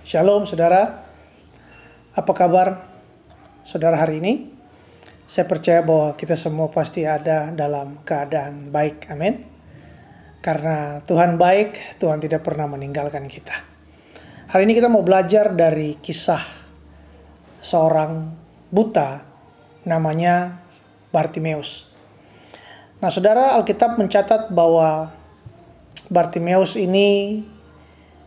Shalom saudara, apa kabar saudara hari ini? Saya percaya bahwa kita semua pasti ada dalam keadaan baik, amin. Karena Tuhan baik, Tuhan tidak pernah meninggalkan kita. Hari ini kita mau belajar dari kisah seorang buta namanya Bartimeus. Nah saudara, Alkitab mencatat bahwa Bartimeus ini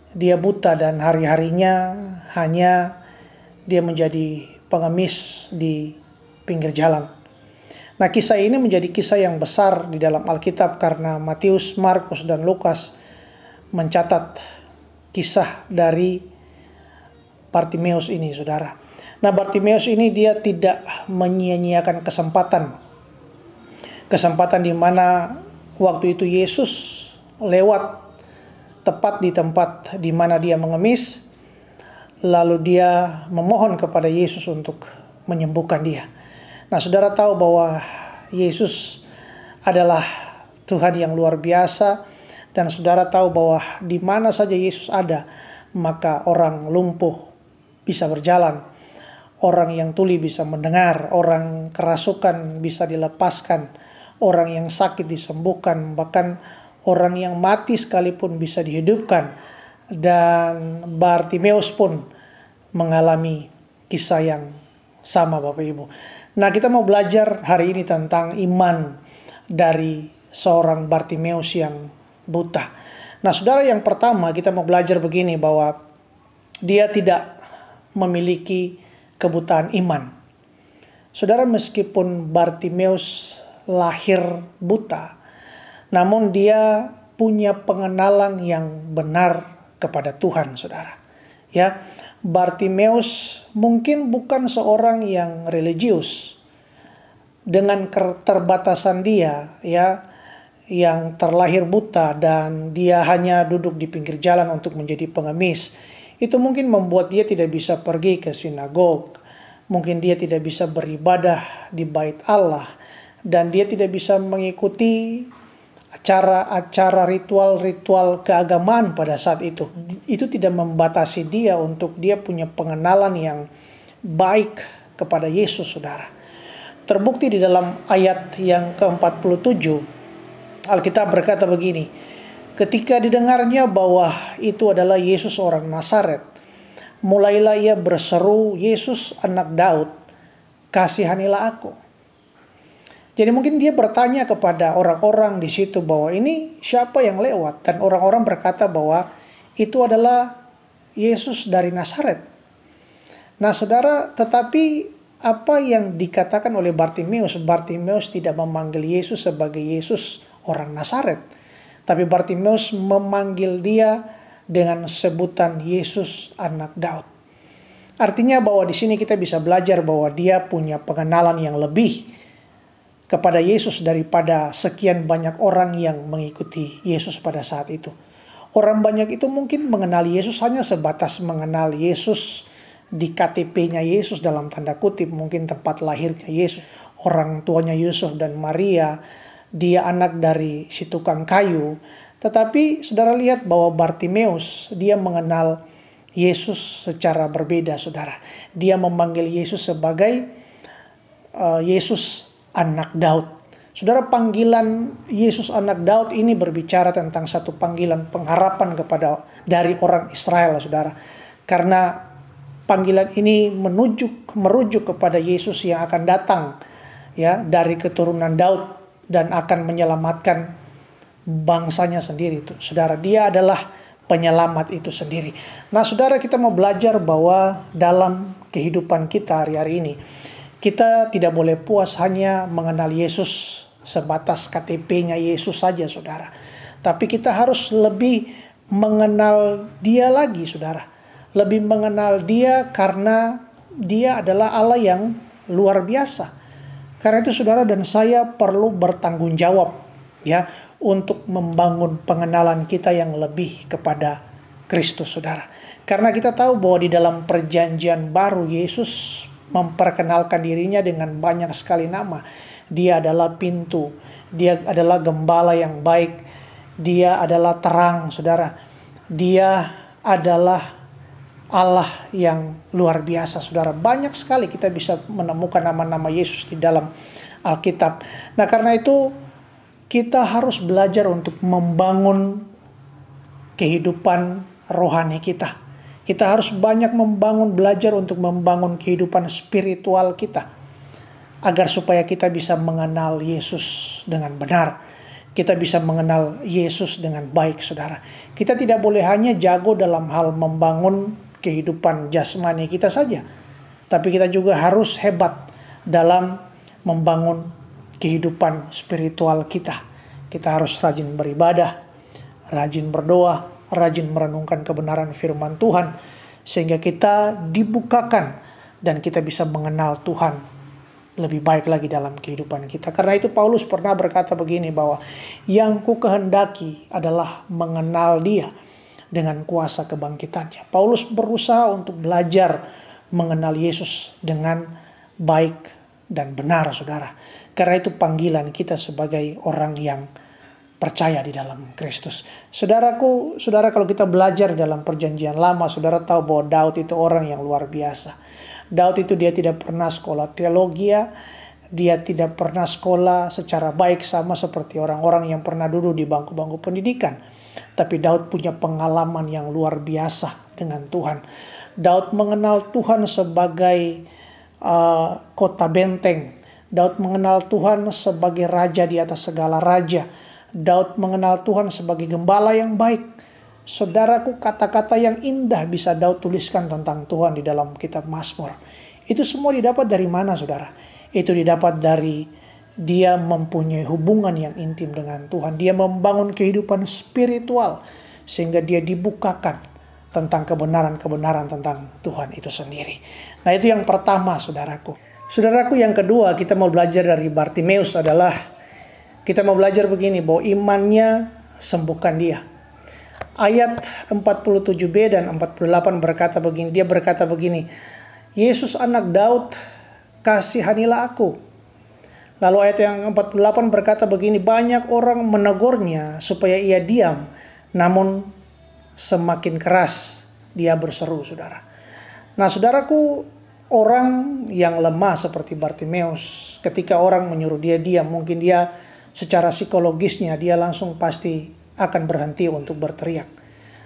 dia buta dan hari-harinya hanya dia menjadi pengemis di pinggir jalan. Nah kisah ini menjadi kisah yang besar di dalam Alkitab karena Matius, Markus, dan Lukas mencatat kisah dari Bartimeus ini saudara. Nah Bartimeus ini dia tidak menyia-nyiakan kesempatan di mana waktu itu Yesus lewat tepat di tempat di mana dia mengemis, lalu dia memohon kepada Yesus untuk menyembuhkan dia. Nah, saudara tahu bahwa Yesus adalah Tuhan yang luar biasa, dan saudara tahu bahwa di mana saja Yesus ada, maka orang lumpuh bisa berjalan, orang yang tuli bisa mendengar, orang kerasukan bisa dilepaskan, orang yang sakit disembuhkan, bahkan orang yang mati sekalipun bisa dihidupkan. Dan Bartimeus pun mengalami kisah yang sama Bapak Ibu. Nah kita mau belajar hari ini tentang iman dari seorang Bartimeus yang buta. Nah saudara, yang pertama kita mau belajar begini, bahwa dia tidak memiliki kebutaan iman. Saudara, meskipun Bartimeus lahir buta, namun dia punya pengenalan yang benar kepada Tuhan, saudara. Ya, Bartimeus mungkin bukan seorang yang religius. Dengan keterbatasan dia, ya, yang terlahir buta dan dia hanya duduk di pinggir jalan untuk menjadi pengemis, itu mungkin membuat dia tidak bisa pergi ke sinagog. Mungkin dia tidak bisa beribadah di bait Allah, dan dia tidak bisa mengikuti acara-acara ritual-ritual keagamaan pada saat itu. Itu tidak membatasi dia untuk dia punya pengenalan yang baik kepada Yesus, saudara. Terbukti di dalam ayat yang ke-47, Alkitab berkata begini, ketika didengarnya bahwa itu adalah Yesus orang Nazaret, mulailah ia berseru, Yesus anak Daud, kasihanilah aku. Jadi mungkin dia bertanya kepada orang-orang di situ bahwa ini siapa yang lewat, dan orang-orang berkata bahwa itu adalah Yesus dari Nazaret. Nah saudara, tetapi apa yang dikatakan oleh Bartimeus, Bartimeus tidak memanggil Yesus sebagai Yesus orang Nazaret, tapi Bartimeus memanggil dia dengan sebutan Yesus anak Daud. Artinya bahwa di sini kita bisa belajar bahwa dia punya pengenalan yang lebih kepada Yesus daripada sekian banyak orang yang mengikuti Yesus pada saat itu. Orang banyak itu mungkin mengenal Yesus hanya sebatas mengenal Yesus di KTP-nya Yesus dalam tanda kutip, mungkin tempat lahirnya Yesus, orang tuanya Yusuf dan Maria, dia anak dari si tukang kayu. Tetapi saudara lihat bahwa Bartimeus, dia mengenal Yesus secara berbeda, saudara. Dia memanggil Yesus sebagai Yesus anak Daud. Saudara, panggilan Yesus anak Daud ini berbicara tentang satu panggilan pengharapan dari orang Israel, saudara. Karena panggilan ini merujuk kepada Yesus yang akan datang, ya, dari keturunan Daud dan akan menyelamatkan bangsanya sendiri. Saudara, dia adalah penyelamat itu sendiri. Nah, saudara, kita mau belajar bahwa dalam kehidupan kita hari-hari ini, kita tidak boleh puas hanya mengenal Yesus sebatas KTP-nya Yesus saja, saudara. Tapi kita harus lebih mengenal dia lagi, saudara. Lebih mengenal dia karena dia adalah Allah yang luar biasa. Karena itu saudara dan saya perlu bertanggung jawab, ya, untuk membangun pengenalan kita yang lebih kepada Kristus, saudara. Karena kita tahu bahwa di dalam perjanjian baru Yesus memperkenalkan dirinya dengan banyak sekali nama. Dia adalah pintu, dia adalah gembala yang baik, dia adalah terang, saudara. Dia adalah Allah yang luar biasa, saudara. Banyak sekali kita bisa menemukan nama-nama Yesus di dalam Alkitab. Nah, karena itu kita harus belajar untuk membangun kehidupan rohani kita. Kita harus banyak belajar untuk membangun kehidupan spiritual kita, agar supaya kita bisa mengenal Yesus dengan benar. Kita bisa mengenal Yesus dengan baik, saudara. Kita tidak boleh hanya jago dalam hal membangun kehidupan jasmani kita saja, tapi kita juga harus hebat dalam membangun kehidupan spiritual kita. Kita harus rajin beribadah, rajin berdoa, rajin merenungkan kebenaran firman Tuhan, sehingga kita dibukakan dan kita bisa mengenal Tuhan lebih baik lagi dalam kehidupan kita. Karena itu Paulus pernah berkata begini, bahwa yang ku kehendaki adalah mengenal Dia dengan kuasa kebangkitannya. Paulus berusaha untuk belajar mengenal Yesus dengan baik dan benar, saudara. Karena itu panggilan kita sebagai orang yang percaya di dalam Kristus. Saudaraku, saudara, kalau kita belajar dalam perjanjian lama, saudara tahu bahwa Daud itu orang yang luar biasa. Daud itu dia tidak pernah sekolah teologi, dia tidak pernah sekolah secara baik sama seperti orang-orang yang pernah duduk di bangku-bangku pendidikan. Tapi Daud punya pengalaman yang luar biasa dengan Tuhan. Daud mengenal Tuhan sebagai kota benteng. Daud mengenal Tuhan sebagai raja di atas segala raja. Daud mengenal Tuhan sebagai gembala yang baik. Saudaraku, kata-kata yang indah bisa Daud tuliskan tentang Tuhan di dalam kitab Mazmur. Itu semua didapat dari mana, saudara? Itu didapat dari dia mempunyai hubungan yang intim dengan Tuhan. Dia membangun kehidupan spiritual sehingga dia dibukakan tentang kebenaran-kebenaran tentang Tuhan itu sendiri. Nah, itu yang pertama, saudaraku. Saudaraku, yang kedua kita mau belajar dari Bartimeus adalah kita mau belajar begini, bahwa imannya sembuhkan dia. Ayat 47b dan 48 berkata begini, dia berkata begini, Yesus anak Daud, kasihanilah aku. Lalu ayat yang 48 berkata begini, banyak orang menegurnya supaya ia diam, namun semakin keras dia berseru, saudara. Nah, saudaraku, orang yang lemah seperti Bartimeus, ketika orang menyuruh dia diam, mungkin dia secara psikologisnya dia langsung pasti akan berhenti untuk berteriak.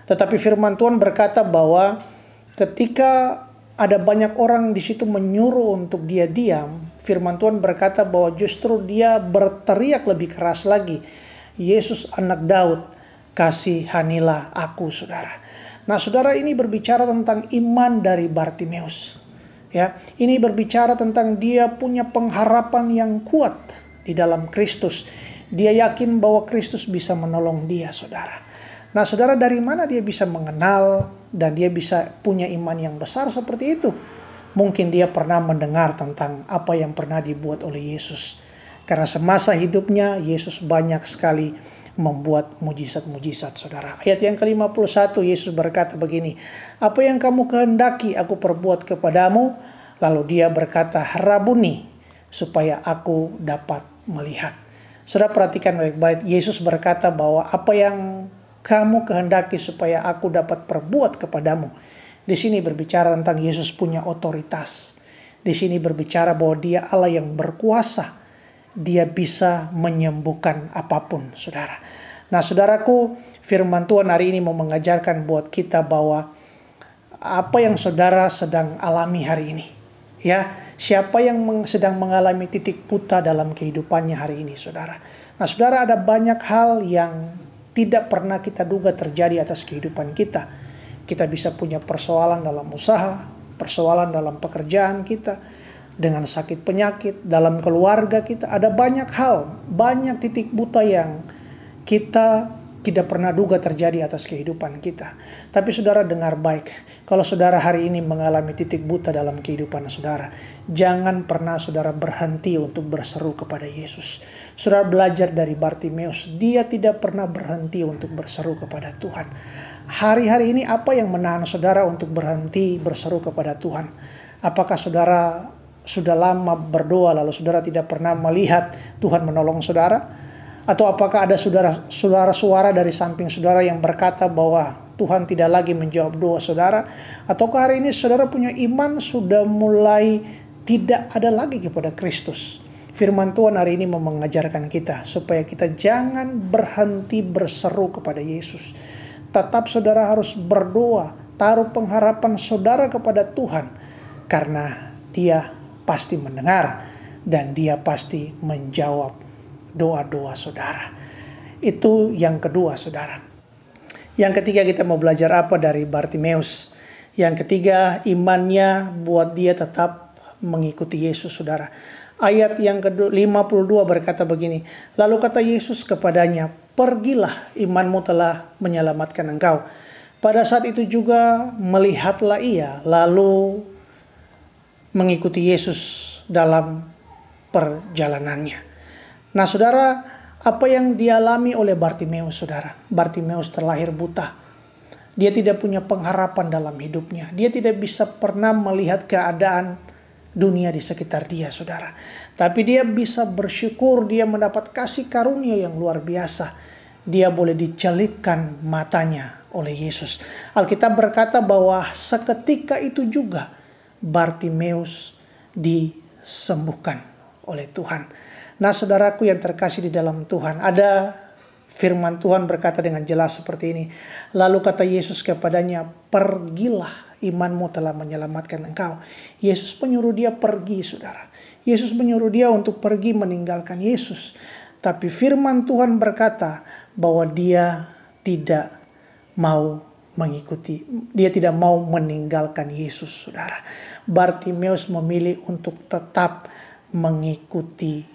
Tetapi firman Tuhan berkata bahwa ketika ada banyak orang di situ menyuruh untuk dia diam, firman Tuhan berkata bahwa justru dia berteriak lebih keras lagi, Yesus anak Daud, kasihanilah aku, saudara. Nah, saudara, ini berbicara tentang iman dari Bartimeus. Ya, ini berbicara tentang dia punya pengharapan yang kuat di dalam Kristus. Dia yakin bahwa Kristus bisa menolong dia, saudara. Nah, saudara, dari mana dia bisa mengenal dan dia bisa punya iman yang besar seperti itu? Mungkin dia pernah mendengar tentang apa yang pernah dibuat oleh Yesus. Karena semasa hidupnya, Yesus banyak sekali membuat mujizat-mujizat, saudara. Ayat yang ke-51, Yesus berkata begini, apa yang kamu kehendaki aku perbuat kepadamu? Lalu dia berkata, Rabuni, supaya aku dapat melihat. Saudara, perhatikan baik-baik. Yesus berkata bahwa apa yang kamu kehendaki supaya aku dapat perbuat kepadamu. Di sini berbicara tentang Yesus punya otoritas. Di sini berbicara bahwa dia Allah yang berkuasa. Dia bisa menyembuhkan apapun, saudara. Nah, saudaraku, firman Tuhan hari ini mau mengajarkan buat kita bahwa apa yang saudara sedang alami hari ini. Ya, siapa yang sedang mengalami titik buta dalam kehidupannya hari ini, saudara. Nah, saudara, ada banyak hal yang tidak pernah kita duga terjadi atas kehidupan kita. Kita bisa punya persoalan dalam usaha, persoalan dalam pekerjaan kita, dengan sakit penyakit, dalam keluarga kita. Ada banyak hal, banyak titik buta yang kita tidak pernah duga terjadi atas kehidupan kita. Tapi saudara, dengar baik. Kalau saudara hari ini mengalami titik buta dalam kehidupan saudara, jangan pernah saudara berhenti untuk berseru kepada Yesus. Saudara belajar dari Bartimeus. Dia tidak pernah berhenti untuk berseru kepada Tuhan. Hari-hari ini apa yang menahan saudara untuk berhenti berseru kepada Tuhan? Apakah saudara sudah lama berdoa lalu saudara tidak pernah melihat Tuhan menolong saudara? Atau apakah ada suara dari samping saudara yang berkata bahwa Tuhan tidak lagi menjawab doa saudara? Ataukah hari ini saudara punya iman sudah mulai tidak ada lagi kepada Kristus? Firman Tuhan hari ini mau mengajarkan kita supaya kita jangan berhenti berseru kepada Yesus. Tetap saudara harus berdoa, taruh pengharapan saudara kepada Tuhan, karena Dia pasti mendengar dan Dia pasti menjawab doa-doa saudara. Itu yang kedua saudara. Yang ketiga, kita mau belajar apa dari Bartimeus? Yang ketiga, imannya buat dia tetap mengikuti Yesus saudara. Ayat yang ke-52 berkata begini, lalu kata Yesus kepadanya, pergilah, imanmu telah menyelamatkan engkau. Pada saat itu juga melihatlah ia, lalu mengikuti Yesus dalam perjalanannya. Nah saudara, apa yang dialami oleh Bartimeus saudara? Bartimeus terlahir buta. Dia tidak punya pengharapan dalam hidupnya. Dia tidak bisa pernah melihat keadaan dunia di sekitar dia saudara. Tapi dia bisa bersyukur, dia mendapat kasih karunia yang luar biasa. Dia boleh dicelupkan matanya oleh Yesus. Alkitab berkata bahwa seketika itu juga Bartimeus disembuhkan oleh Tuhan. Nah saudaraku yang terkasih di dalam Tuhan, ada firman Tuhan berkata dengan jelas seperti ini. Lalu kata Yesus kepadanya, pergilah, imanmu telah menyelamatkan engkau. Yesus menyuruh dia pergi saudara. Yesus menyuruh dia untuk pergi meninggalkan Yesus. Tapi firman Tuhan berkata bahwa dia tidak mau mengikuti, dia tidak mau meninggalkan Yesus saudara. Bartimeus memilih untuk tetap mengikuti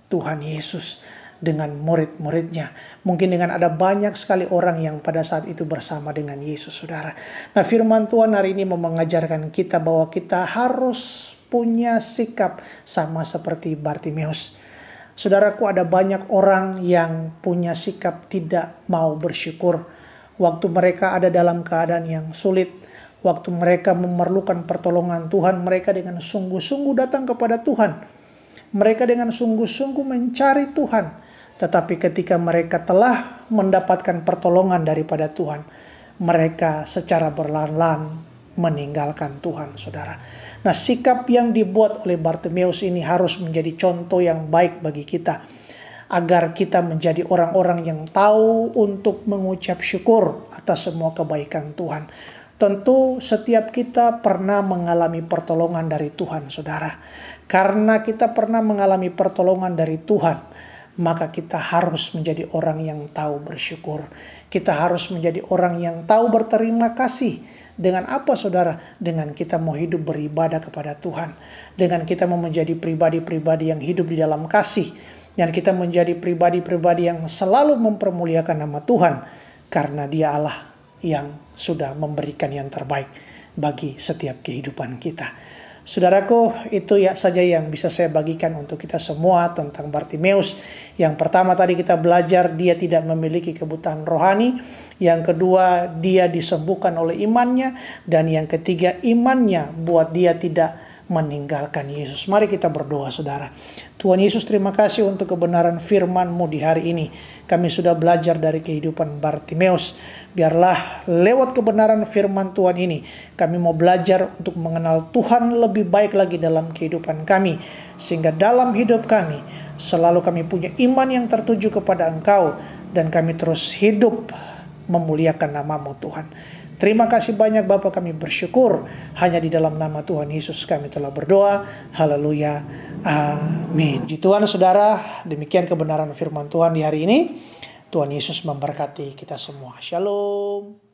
Tuhan Yesus dengan murid-muridnya. Mungkin dengan ada banyak sekali orang yang pada saat itu bersama dengan Yesus saudara. Nah firman Tuhan hari ini mau mengajarkan kita bahwa kita harus punya sikap sama seperti Bartimeus. Saudaraku, ada banyak orang yang punya sikap tidak mau bersyukur. Waktu mereka ada dalam keadaan yang sulit, waktu mereka memerlukan pertolongan Tuhan, mereka dengan sungguh-sungguh datang kepada Tuhan. Mereka dengan sungguh-sungguh mencari Tuhan. Tetapi ketika mereka telah mendapatkan pertolongan daripada Tuhan, mereka secara berlahan-lahan meninggalkan Tuhan saudara. Nah sikap yang dibuat oleh Bartimeus ini harus menjadi contoh yang baik bagi kita. Agar kita menjadi orang-orang yang tahu untuk mengucap syukur atas semua kebaikan Tuhan. Tentu setiap kita pernah mengalami pertolongan dari Tuhan saudara. Karena kita pernah mengalami pertolongan dari Tuhan, maka kita harus menjadi orang yang tahu bersyukur. Kita harus menjadi orang yang tahu berterima kasih. Dengan apa saudara? Dengan kita mau hidup beribadah kepada Tuhan. Dengan kita mau menjadi pribadi-pribadi yang hidup di dalam kasih. Dan kita menjadi pribadi-pribadi yang selalu mempermuliakan nama Tuhan. Karena Dia Allah yang sudah memberikan yang terbaik bagi setiap kehidupan kita. Saudaraku, itu ya saja yang bisa saya bagikan untuk kita semua tentang Bartimeus. Yang pertama tadi kita belajar dia tidak memiliki kebutaan rohani. Yang kedua, dia disembuhkan oleh imannya. Dan yang ketiga, imannya buat dia tidak meninggalkan Yesus. Mari kita berdoa saudara. Tuhan Yesus, terima kasih untuk kebenaran firman-Mu di hari ini. Kami sudah belajar dari kehidupan Bartimeus. Biarlah lewat kebenaran firman Tuhan ini, kami mau belajar untuk mengenal Tuhan lebih baik lagi dalam kehidupan kami. Sehingga dalam hidup kami, selalu kami punya iman yang tertuju kepada Engkau. Dan kami terus hidup memuliakan nama-Mu Tuhan. Terima kasih banyak Bapa, kami bersyukur. Hanya di dalam nama Tuhan Yesus kami telah berdoa. Haleluya. Amin. Puji Tuhan saudara, demikian kebenaran firman Tuhan di hari ini. Tuhan Yesus memberkati kita semua. Shalom.